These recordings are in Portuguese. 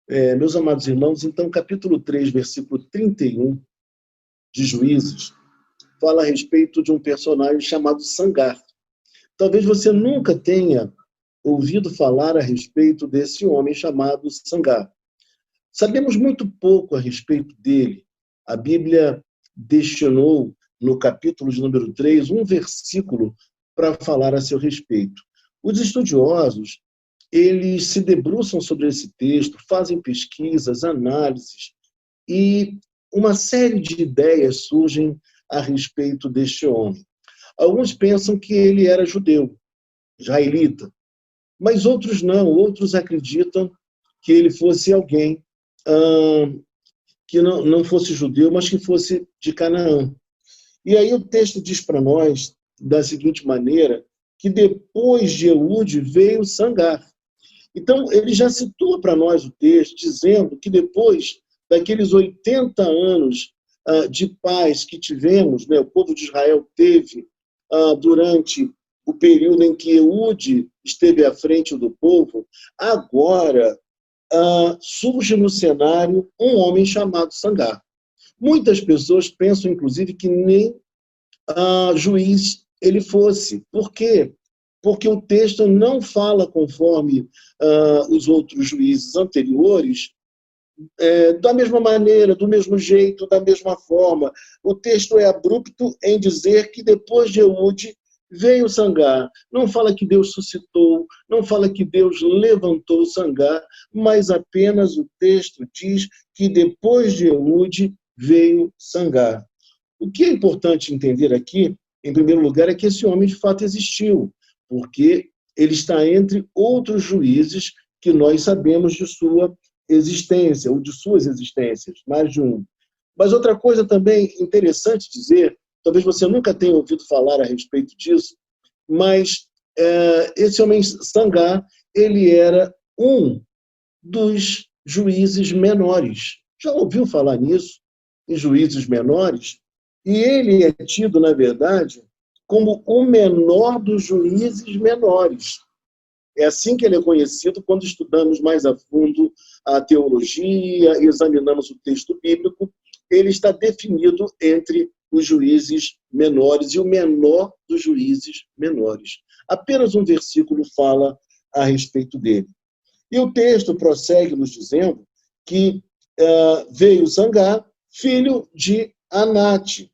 Meus amados irmãos, então, capítulo 3, versículo 31 de Juízes, fala a respeito de um personagem chamado Sangar. Talvez você nunca tenha ouvido falar a respeito desse homem chamado Sangar. Sabemos muito pouco a respeito dele. A Bíblia destinou, no capítulo de número 3, um versículo para falar a seu respeito. Os estudiosos, eles se debruçam sobre esse texto, fazem pesquisas, análises, e uma série de ideias surgem a respeito deste homem. Alguns pensam que ele era judeu, israelita, mas outros não, outros acreditam que ele fosse alguém que não fosse judeu, mas que fosse de Canaã. E aí o texto diz para nós, da seguinte maneira, que depois de Eude veio Sangar. Então, ele já situa para nós o texto, dizendo que depois daqueles 80 anos de paz que tivemos, né, o povo de Israel teve durante o período em que Eude esteve à frente do povo, agora surge no cenário um homem chamado Sangar. Muitas pessoas pensam, inclusive, que nem juiz ele fosse. Por quê? Porque o texto não fala conforme os outros juízes anteriores, da mesma maneira, do mesmo jeito, da mesma forma. O texto é abrupto em dizer que depois de Eude veio Sangar. Não fala que Deus suscitou, não fala que Deus levantou Sangar, mas apenas o texto diz que depois de Eude veio Sangar. O que é importante entender aqui, em primeiro lugar, é que esse homem de fato existiu, porque ele está entre outros juízes que nós sabemos de sua existência, ou de suas existências, mais de um. Mas outra coisa também interessante dizer, talvez você nunca tenha ouvido falar a respeito disso, mas esse homem Sangar, ele era um dos juízes menores. Já ouviu falar nisso, em juízes menores? E ele é tido, na verdade, como o menor dos juízes menores. É assim que ele é conhecido quando estudamos mais a fundo a teologia, examinamos o texto bíblico. Ele está definido entre os juízes menores e o menor dos juízes menores. Apenas um versículo fala a respeito dele. E o texto prossegue nos dizendo que veio Sangar, filho de Anate.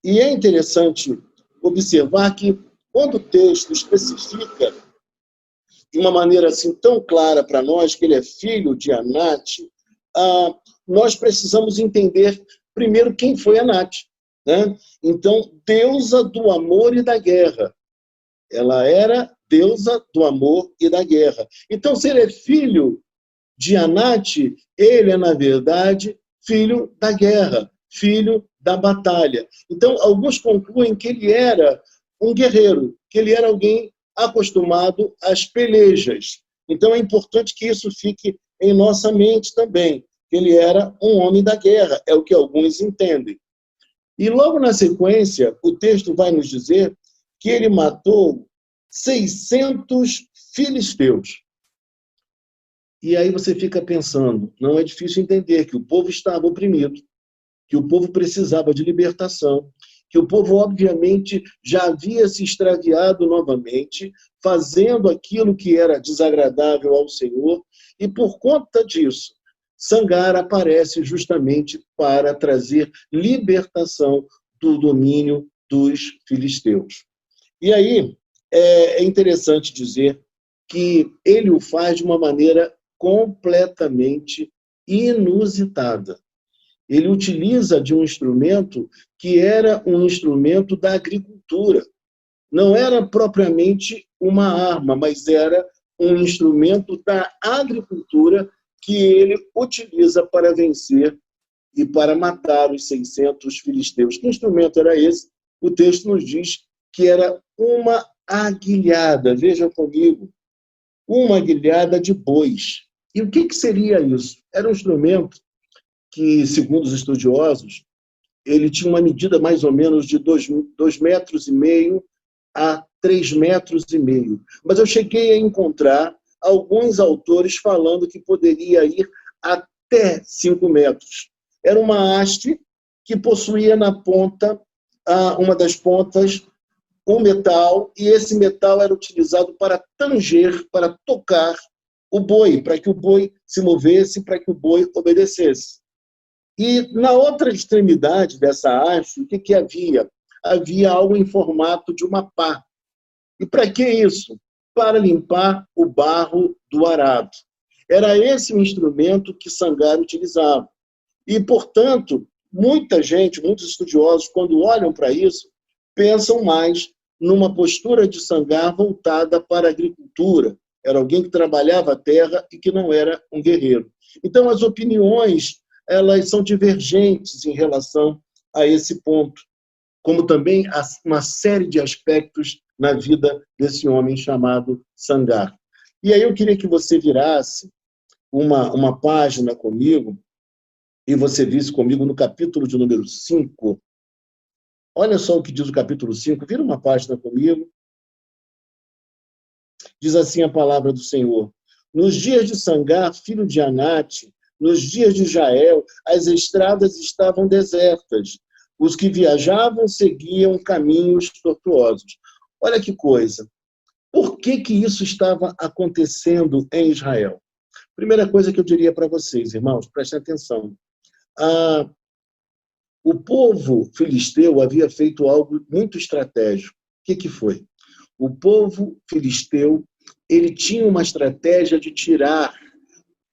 E é interessante observar que, quando o texto especifica de uma maneira assim tão clara para nós que ele é filho de Anate, nós precisamos entender primeiro quem foi Anate, né? Então, deusa do amor e da guerra. Ela era deusa do amor e da guerra. Então, se ele é filho de Anate, ele é, na verdade, filho da guerra, filho da batalha. Então, alguns concluem que ele era um guerreiro, que ele era alguém acostumado às pelejas. Então, é importante que isso fique em nossa mente também, que ele era um homem da guerra, é o que alguns entendem. E logo na sequência, o texto vai nos dizer que ele matou 600 filisteus. E aí você fica pensando, não é difícil entender que o povo estava oprimido, que o povo precisava de libertação, que o povo, obviamente, já havia se extraviado novamente, fazendo aquilo que era desagradável ao Senhor, e por conta disso, Sangar aparece justamente para trazer libertação do domínio dos filisteus. E aí é interessante dizer que ele o faz de uma maneira completamente inusitada. Ele utiliza de um instrumento que era um instrumento da agricultura. Não era propriamente uma arma, mas era um instrumento da agricultura que ele utiliza para vencer e para matar os 600 filisteus. Que instrumento era esse? O texto nos diz que era uma aguilhada. Veja comigo, uma aguilhada de bois. E o que seria isso? Era um instrumento que, segundo os estudiosos, ele tinha uma medida mais ou menos de 2,5 metros a 3,5 metros. Mas eu cheguei a encontrar alguns autores falando que poderia ir até 5 metros. Era uma haste que possuía na ponta, uma das pontas, um metal, e esse metal era utilizado para tanger, para tocar o boi, para que o boi se movesse, para que o boi obedecesse. E na outra extremidade dessa haste, o que havia? Havia algo em formato de uma pá. E para que isso? Para limpar o barro do arado. Era esse o instrumento que Sangar utilizava. E, portanto, muita gente, muitos estudiosos, quando olham para isso, pensam mais numa postura de Sangar voltada para a agricultura. Era alguém que trabalhava a terra e que não era um guerreiro. Então, as opiniões, elas são divergentes em relação a esse ponto, como também há uma série de aspectos na vida desse homem chamado Sangar. E aí eu queria que você virasse uma página comigo e você visse comigo no capítulo de número 5. Olha só o que diz o capítulo 5. Vira uma página comigo. Diz assim a palavra do Senhor. Nos dias de Sangar, filho de Anate, nos dias de Jael, as estradas estavam desertas. Os que viajavam seguiam caminhos tortuosos. Olha que coisa. Por que isso estava acontecendo em Israel? Primeira coisa que eu diria para vocês, irmãos, prestem atenção. O povo filisteu havia feito algo muito estratégico. O que foi? O povo filisteu, ele tinha uma estratégia de tirar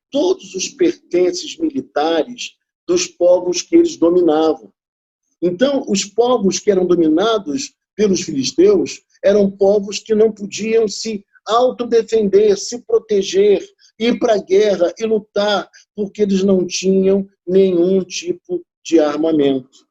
todos os pertences militares dos povos que eles dominavam. Então, os povos que eram dominados pelos filisteus eram povos que não podiam se autodefender, se proteger, ir para a guerra e lutar, porque eles não tinham nenhum tipo de armamento.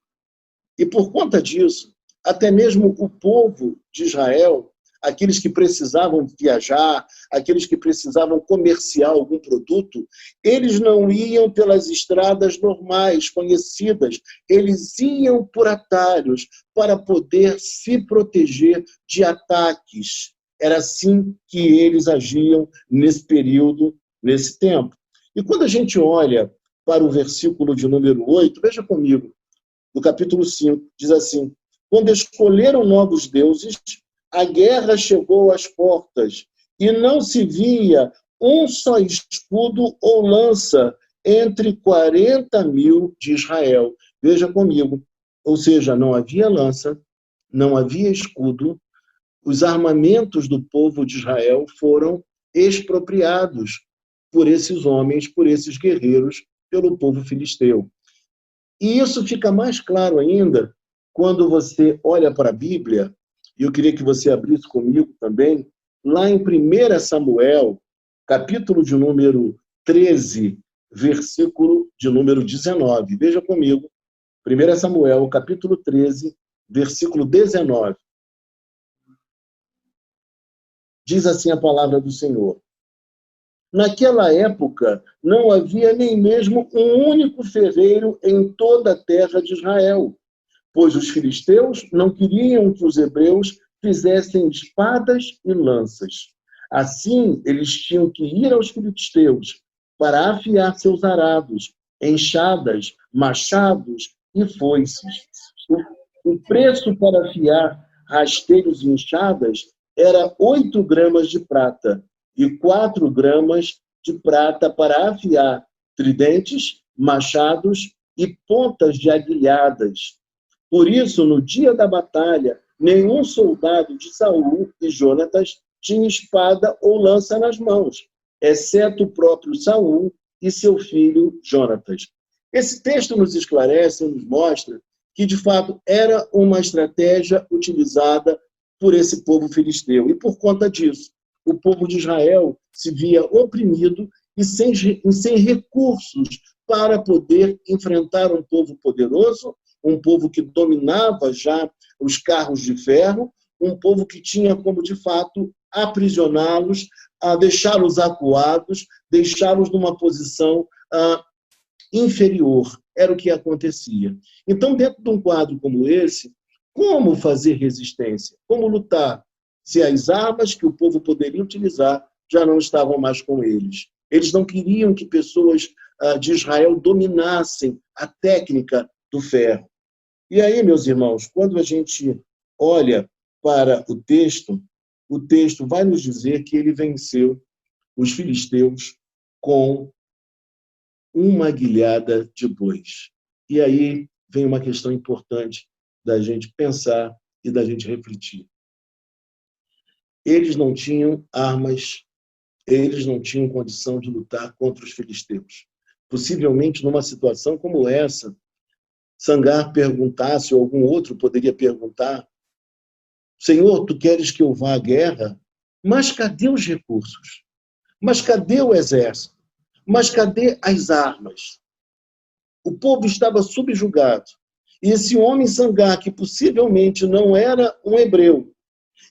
E por conta disso, até mesmo o povo de Israel, aqueles que precisavam viajar, aqueles que precisavam comerciar algum produto, eles não iam pelas estradas normais, conhecidas, eles iam por atalhos para poder se proteger de ataques. Era assim que eles agiam nesse período, nesse tempo. E quando a gente olha para o versículo de número 8, veja comigo, no capítulo 5, diz assim: quando escolheram novos deuses, a guerra chegou às portas, e não se via um só escudo ou lança entre 40.000 de Israel. Veja comigo, ou seja, não havia lança, não havia escudo, os armamentos do povo de Israel foram expropriados por esses homens, por esses guerreiros, pelo povo filisteu. E isso fica mais claro ainda quando você olha para a Bíblia, e eu queria que você abrisse comigo também, lá em 1 Samuel, capítulo de número 13, versículo de número 19. Veja comigo, 1 Samuel, capítulo 13, versículo 19. Diz assim a palavra do Senhor. Naquela época, não havia nem mesmo um único ferreiro em toda a terra de Israel, pois os filisteus não queriam que os hebreus fizessem espadas e lanças. Assim, eles tinham que ir aos filisteus para afiar seus arados, enxadas, machados e foices. O preço para afiar rasteiros e enxadas era 8 gramas de prata e 4 gramas de prata para afiar tridentes, machados e pontas de aguilhadas. Por isso, no dia da batalha, nenhum soldado de Saul e Jonatas tinha espada ou lança nas mãos, exceto o próprio Saul e seu filho Jonatas. Esse texto nos esclarece e nos mostra que, de fato, era uma estratégia utilizada por esse povo filisteu. E, por conta disso, o povo de Israel se via oprimido e sem recursos para poder enfrentar um povo poderoso, um povo que dominava já os carros de ferro, um povo que tinha como, de fato, aprisioná-los, deixá-los acuados, deixá-los numa posição inferior. Era o que acontecia. Então, dentro de um quadro como esse, como fazer resistência? Como lutar? Se as armas que o povo poderia utilizar já não estavam mais com eles. Eles não queriam que pessoas de Israel dominassem a técnica do ferro. E aí, meus irmãos, quando a gente olha para o texto vai nos dizer que ele venceu os filisteus com uma guilhada de bois. E aí vem uma questão importante da gente pensar e da gente refletir. Eles não tinham armas, eles não tinham condição de lutar contra os filisteus. Possivelmente, numa situação como essa, Sangar perguntasse, ou algum outro poderia perguntar: Senhor, tu queres que eu vá à guerra? Mas cadê os recursos? Mas cadê o exército? Mas cadê as armas? O povo estava subjugado. E esse homem Sangar, que possivelmente não era um hebreu,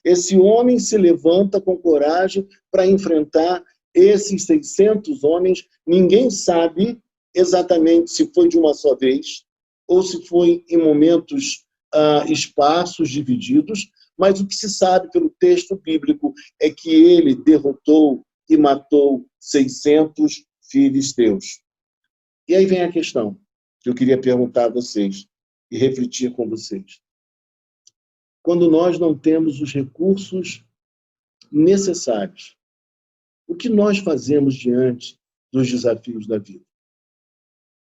esse homem se levanta com coragem para enfrentar esses 600 homens. Ninguém sabe exatamente se foi de uma só vez ou se foi em momentos esparsos, divididos, mas o que se sabe pelo texto bíblico é que ele derrotou e matou 600 filisteus. E aí vem a questão que eu queria perguntar a vocês e refletir com vocês. Quando nós não temos os recursos necessários, o que nós fazemos diante dos desafios da vida?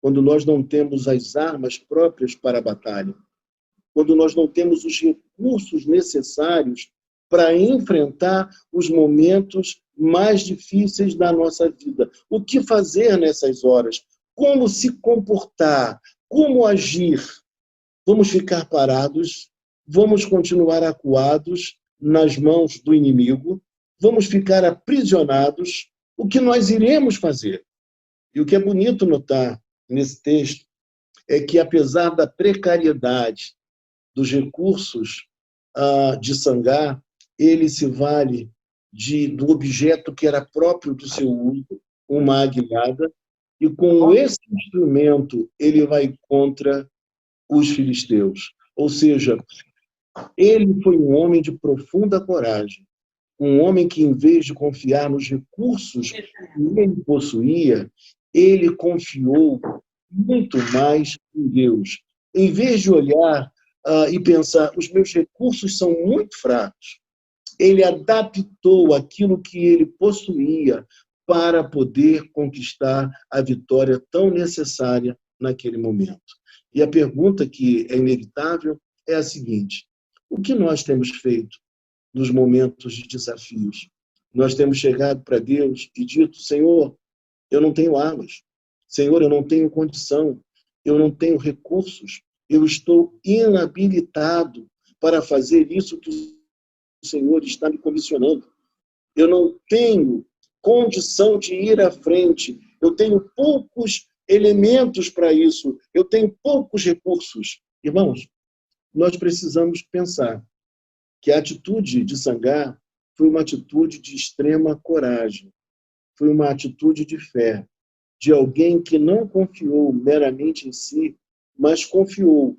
Quando nós não temos as armas próprias para a batalha, quando nós não temos os recursos necessários para enfrentar os momentos mais difíceis da nossa vida. O que fazer nessas horas? Como se comportar? Como agir? Vamos ficar parados? Vamos continuar acuados nas mãos do inimigo? Vamos ficar aprisionados? O que nós iremos fazer? E o que é bonito notar nesse texto é que, apesar da precariedade dos recursos de Sangar, ele se vale do objeto que era próprio do seu uso, uma aguilhada, e com esse instrumento ele vai contra os filisteus. Ou seja, ele foi um homem de profunda coragem, um homem que, em vez de confiar nos recursos que ele possuía, ele confiou muito mais em Deus. Em vez de olhar e pensar, os meus recursos são muito fracos, ele adaptou aquilo que ele possuía para poder conquistar a vitória tão necessária naquele momento. E a pergunta que é inevitável é a seguinte: o que nós temos feito nos momentos de desafios? Nós temos chegado para Deus e dito: Senhor, eu não tenho armas. Senhor, eu não tenho condição. Eu não tenho recursos. Eu estou inabilitado para fazer isso que o Senhor está me comissionando. Eu não tenho condição de ir à frente. Eu tenho poucos elementos para isso. Eu tenho poucos recursos. Irmãos, nós precisamos pensar que a atitude de Sangar foi uma atitude de extrema coragem. Foi uma atitude de fé, de alguém que não confiou meramente em si, mas confiou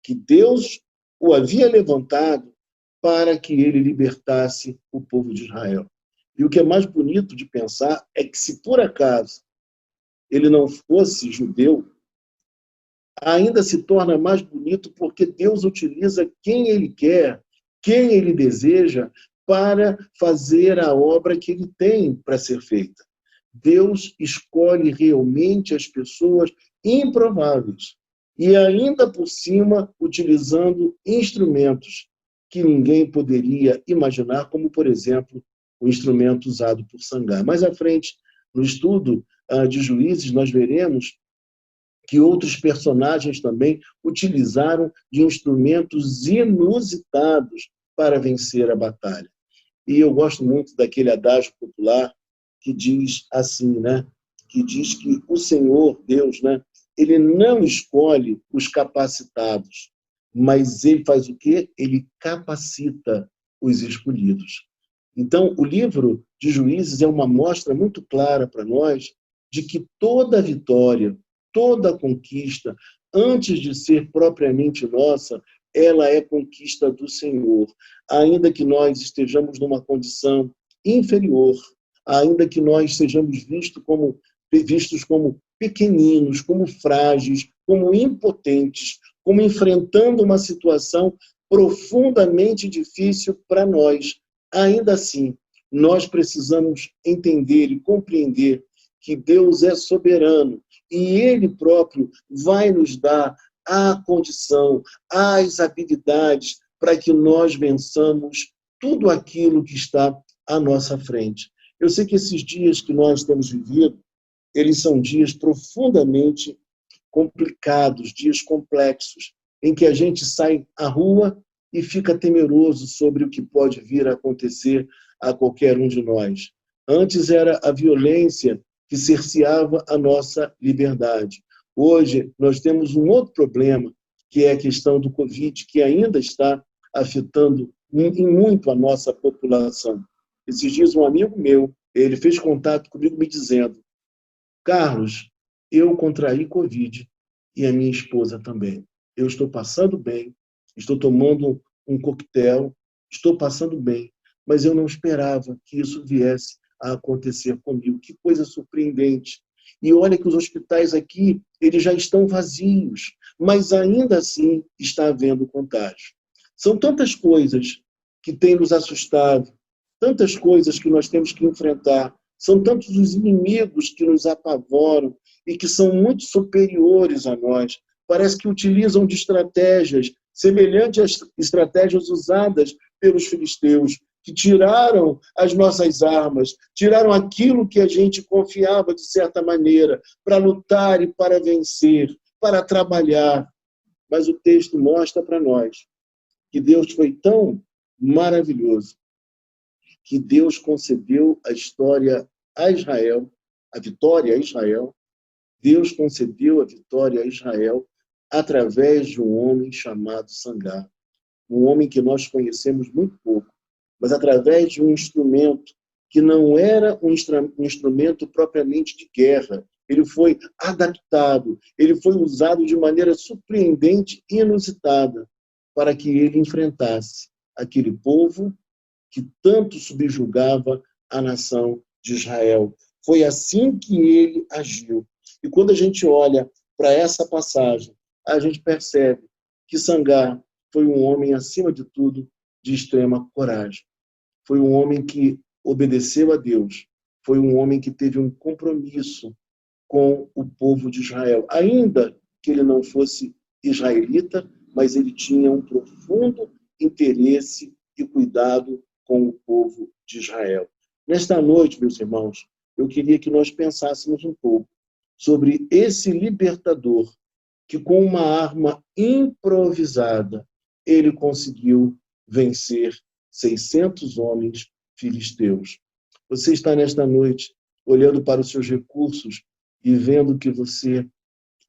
que Deus o havia levantado para que ele libertasse o povo de Israel. E o que é mais bonito de pensar é que, se por acaso ele não fosse judeu, ainda se torna mais bonito porque Deus utiliza quem ele quer, quem ele deseja, para fazer a obra que ele tem para ser feita. Deus escolhe realmente as pessoas improváveis e ainda por cima utilizando instrumentos que ninguém poderia imaginar, como, por exemplo, o instrumento usado por Sangar. Mais à frente, no estudo de Juízes, nós veremos que outros personagens também utilizaram de instrumentos inusitados para vencer a batalha. E eu gosto muito daquele adágio popular que diz assim, né? Que diz que o Senhor, Deus, né? Ele não escolhe os capacitados, mas ele faz o quê? Ele capacita os escolhidos. Então, o livro de Juízes é uma mostra muito clara para nós de que toda vitória, toda conquista, antes de ser propriamente nossa, ela é conquista do Senhor. Ainda que nós estejamos numa condição inferior, ainda que nós sejamos vistos como vistos como pequeninos, como frágeis, como impotentes, como enfrentando uma situação profundamente difícil para nós. Ainda assim, nós precisamos entender e compreender que Deus é soberano e Ele próprio vai nos dar a condição, as habilidades para que nós vençamos tudo aquilo que está à nossa frente. Eu sei que esses dias que nós temos vivido, eles são dias profundamente complicados, dias complexos, em que a gente sai à rua e fica temeroso sobre o que pode vir a acontecer a qualquer um de nós. Antes era a violência que cerceava a nossa liberdade. Hoje, nós temos um outro problema, que é a questão do Covid, que ainda está afetando em muito a nossa população. Esses dias, um amigo meu, ele fez contato comigo me dizendo: Carlos, eu contraí Covid e a minha esposa também. Eu estou passando bem, estou tomando um coquetel, estou passando bem, mas eu não esperava que isso viesse a acontecer comigo. Que coisa surpreendente. E olha que os hospitais aqui, eles já estão vazios, mas ainda assim está havendo contágio. São tantas coisas que têm nos assustado, tantas coisas que nós temos que enfrentar, são tantos os inimigos que nos apavoram e que são muito superiores a nós. Parece que utilizam de estratégias semelhantes às estratégias usadas pelos filisteus, que tiraram as nossas armas, tiraram aquilo que a gente confiava de certa maneira, para lutar e para vencer, para trabalhar. Mas o texto mostra para nós que Deus foi tão maravilhoso, que Deus concedeu a história a Israel, a vitória a Israel. Deus concedeu a vitória a Israel através de um homem chamado Sangar, um homem que nós conhecemos muito pouco, mas através de um instrumento que não era um instrumento propriamente de guerra. Ele foi adaptado, ele foi usado de maneira surpreendente e inusitada para que ele enfrentasse aquele povo que tanto subjugava a nação de Israel. Foi assim que ele agiu. E quando a gente olha para essa passagem, a gente percebe que Sangar foi um homem, acima de tudo, de extrema coragem. Foi um homem que obedeceu a Deus. Foi um homem que teve um compromisso com o povo de Israel. Ainda que ele não fosse israelita, mas ele tinha um profundo interesse e cuidado com o povo de Israel. Nesta noite, meus irmãos, eu queria que nós pensássemos um pouco sobre esse libertador que, com uma arma improvisada, ele conseguiu vencer 600 homens filisteus. Você está nesta noite olhando para os seus recursos e vendo que você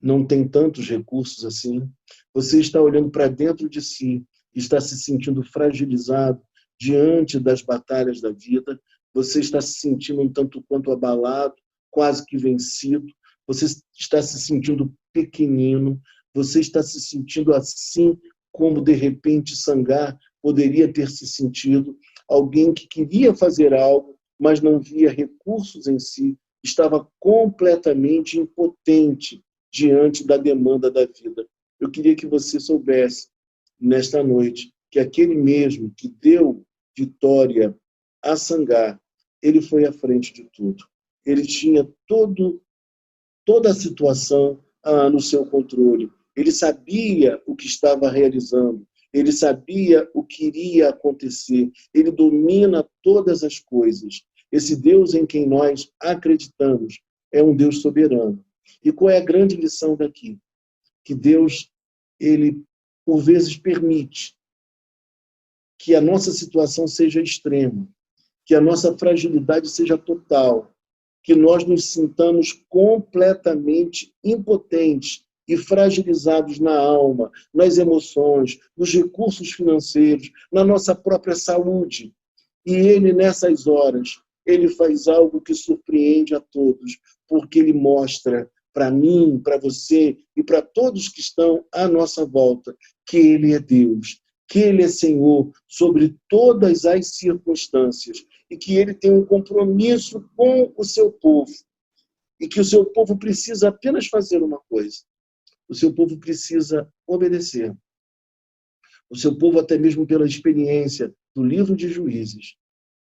não tem tantos recursos assim. Você está olhando para dentro de si, está se sentindo fragilizado diante das batalhas da vida. Você está se sentindo um tanto quanto abalado, quase que vencido. Você está se sentindo pequenino. Você está se sentindo assim como, de repente, Sangar poderia ter se sentido. Alguém que queria fazer algo, mas não via recursos em si, estava completamente impotente diante da demanda da vida. Eu queria que você soubesse, nesta noite, que aquele mesmo que deu vitória a Sangar, ele foi à frente de tudo. Ele tinha toda a situação no seu controle. Ele sabia o que estava realizando. Ele sabia o que iria acontecer. Ele domina todas as coisas. Esse Deus em quem nós acreditamos é um Deus soberano. E qual é a grande lição daqui? Que Deus, ele, por vezes, permite que a nossa situação seja extrema, que a nossa fragilidade seja total, que nós nos sintamos completamente impotentes e fragilizados na alma, nas emoções, nos recursos financeiros, na nossa própria saúde. E ele, nessas horas, ele faz algo que surpreende a todos, porque ele mostra para mim, para você e para todos que estão à nossa volta que ele é Deus, que ele é Senhor sobre todas as circunstâncias e que ele tem um compromisso com o seu povo. e que o seu povo precisa apenas fazer uma coisa. O seu povo precisa obedecer. O seu povo, até mesmo pela experiência do livro de Juízes,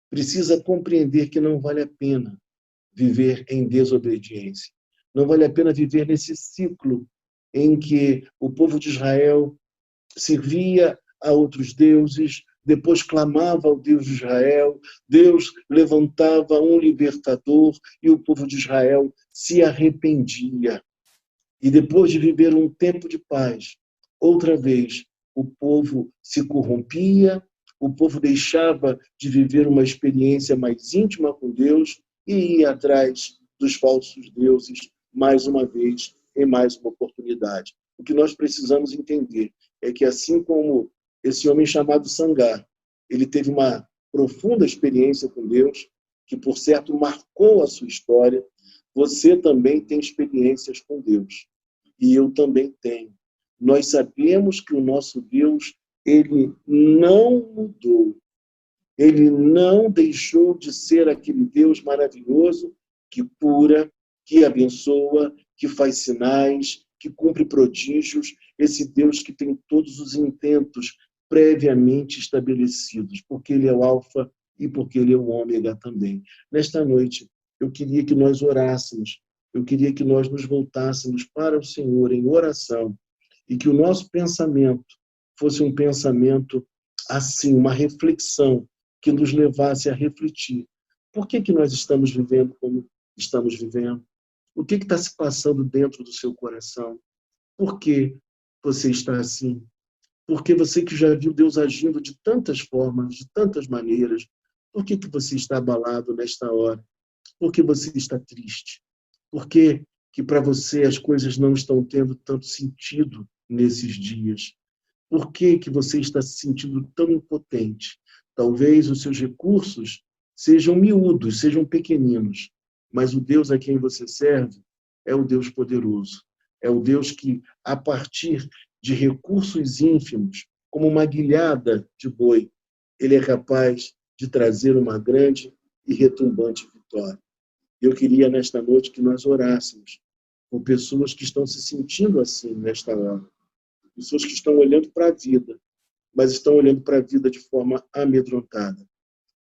precisa compreender que não vale a pena viver em desobediência. Não vale a pena viver nesse ciclo em que o povo de Israel servia a outros deuses, depois clamava ao Deus de Israel, Deus levantava um libertador e o povo de Israel se arrependia. E depois de viver um tempo de paz, outra vez o povo se corrompia, o povo deixava de viver uma experiência mais íntima com Deus e ia atrás dos falsos deuses mais uma vez, em mais uma oportunidade. O que nós precisamos entender é que, assim como esse homem chamado Sangar, ele teve uma profunda experiência com Deus, que, por certo, marcou a sua história, você também tem experiências com Deus. E eu também tenho. Nós sabemos que o nosso Deus, ele não mudou. Ele não deixou de ser aquele Deus maravilhoso que cura, que abençoa, que faz sinais, que cumpre prodígios, esse Deus que tem todos os intentos previamente estabelecidos, porque ele é o alfa e porque ele é o ômega também. Nesta noite, eu queria que nós orássemos, eu queria que nós nos voltássemos para o Senhor em oração e que o nosso pensamento fosse um pensamento assim, uma reflexão que nos levasse a refletir. Por que nós estamos vivendo como estamos vivendo? O que está se passando dentro do seu coração? Por que você está assim? Porque você que já viu Deus agindo de tantas formas, de tantas maneiras, por que você está abalado nesta hora? Por que você está triste? Por que para você as coisas não estão tendo tanto sentido nesses dias? Por que você está se sentindo tão impotente? Talvez os seus recursos sejam miúdos, sejam pequeninos, mas o Deus a quem você serve é o Deus poderoso. É o Deus que, a partir de recursos ínfimos, como uma guilhada de boi, ele é capaz de trazer uma grande e retumbante vitória. Eu queria, nesta noite, que nós orássemos por pessoas que estão se sentindo assim nesta hora. Pessoas que estão olhando para a vida, mas estão olhando para a vida de forma amedrontada.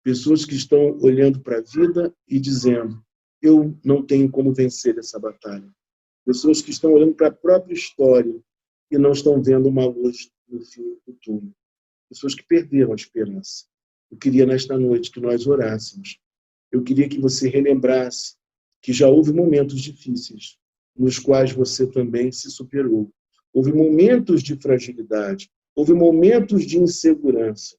Pessoas que estão olhando para a vida e dizendo, eu não tenho como vencer essa batalha. Pessoas que estão olhando para a própria história e não estão vendo uma luz no fim do túnel. Pessoas que perderam a esperança. Eu queria, nesta noite, que nós orássemos. Eu queria que você relembrasse que já houve momentos difíceis, nos quais você também se superou. Houve momentos de fragilidade, houve momentos de insegurança,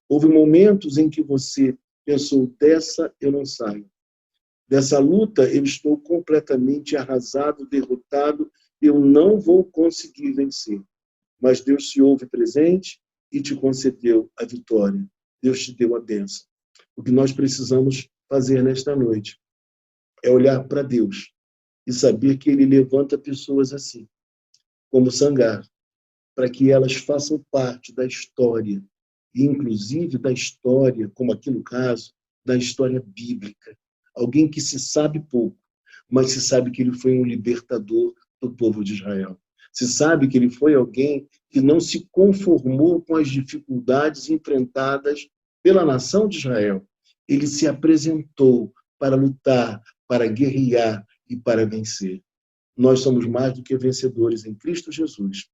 houve momentos em que você pensou, dessa eu não saio. Dessa luta eu estou completamente arrasado, derrotado, eu não vou conseguir vencer. Mas Deus se houve presente e te concedeu a vitória. Deus te deu a bênção. O que nós precisamos fazer nesta noite é olhar para Deus e saber que Ele levanta pessoas assim, como Sangar, para que elas façam parte da história, e inclusive da história, como aqui no caso, da história bíblica. Alguém que se sabe pouco, mas se sabe que ele foi um libertador do povo de Israel. Se sabe que ele foi alguém que não se conformou com as dificuldades enfrentadas pela nação de Israel. Ele se apresentou para lutar, para guerrear e para vencer. Nós somos mais do que vencedores em Cristo Jesus,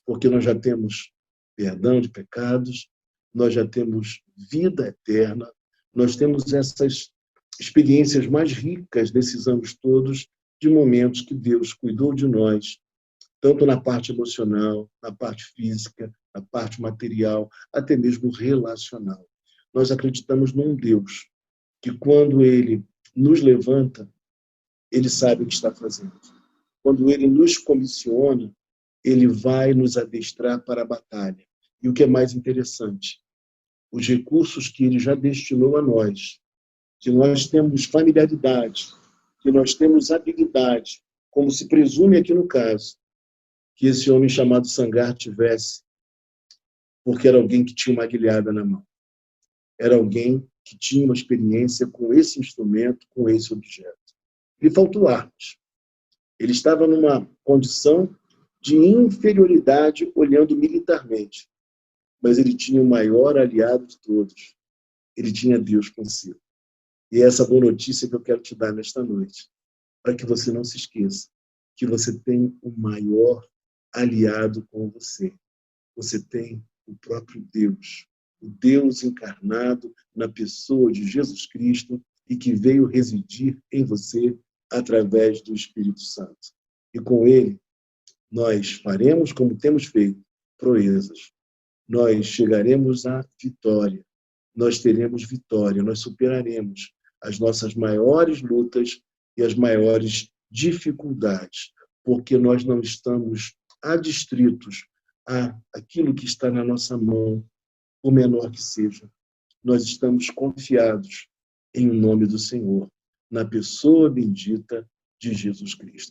porque nós já temos perdão de pecados, nós já temos vida eterna, nós temos essas experiências mais ricas desses anos todos, de momentos que Deus cuidou de nós, tanto na parte emocional, na parte física, na parte material, até mesmo relacional. Nós acreditamos num Deus que, quando Ele nos levanta, Ele sabe o que está fazendo. Quando Ele nos comissiona, Ele vai nos adestrar para a batalha. E o que é mais interessante, os recursos que Ele já destinou a nós, que nós temos familiaridade, que nós temos habilidade, como se presume aqui no caso, que esse homem chamado Sangar tivesse, porque era alguém que tinha uma guilhada na mão. Era alguém que tinha uma experiência com esse instrumento, com esse objeto. lhe faltou armas. Ele estava numa condição de inferioridade olhando militarmente, mas ele tinha o maior aliado de todos. Ele tinha Deus consigo. E é essa boa notícia que eu quero te dar nesta noite, para que você não se esqueça que você tem o maior aliado com você. Você tem o próprio Deus, o Deus encarnado na pessoa de Jesus Cristo e que veio residir em você através do Espírito Santo. E com ele, nós faremos, como temos feito, proezas. Nós chegaremos à vitória. Nós teremos vitória. Nós superaremos as nossas maiores lutas e as maiores dificuldades, porque nós não estamos adstritos a aquilo que está na nossa mão, o menor que seja. Nós estamos confiados em nome do Senhor, na pessoa bendita de Jesus Cristo.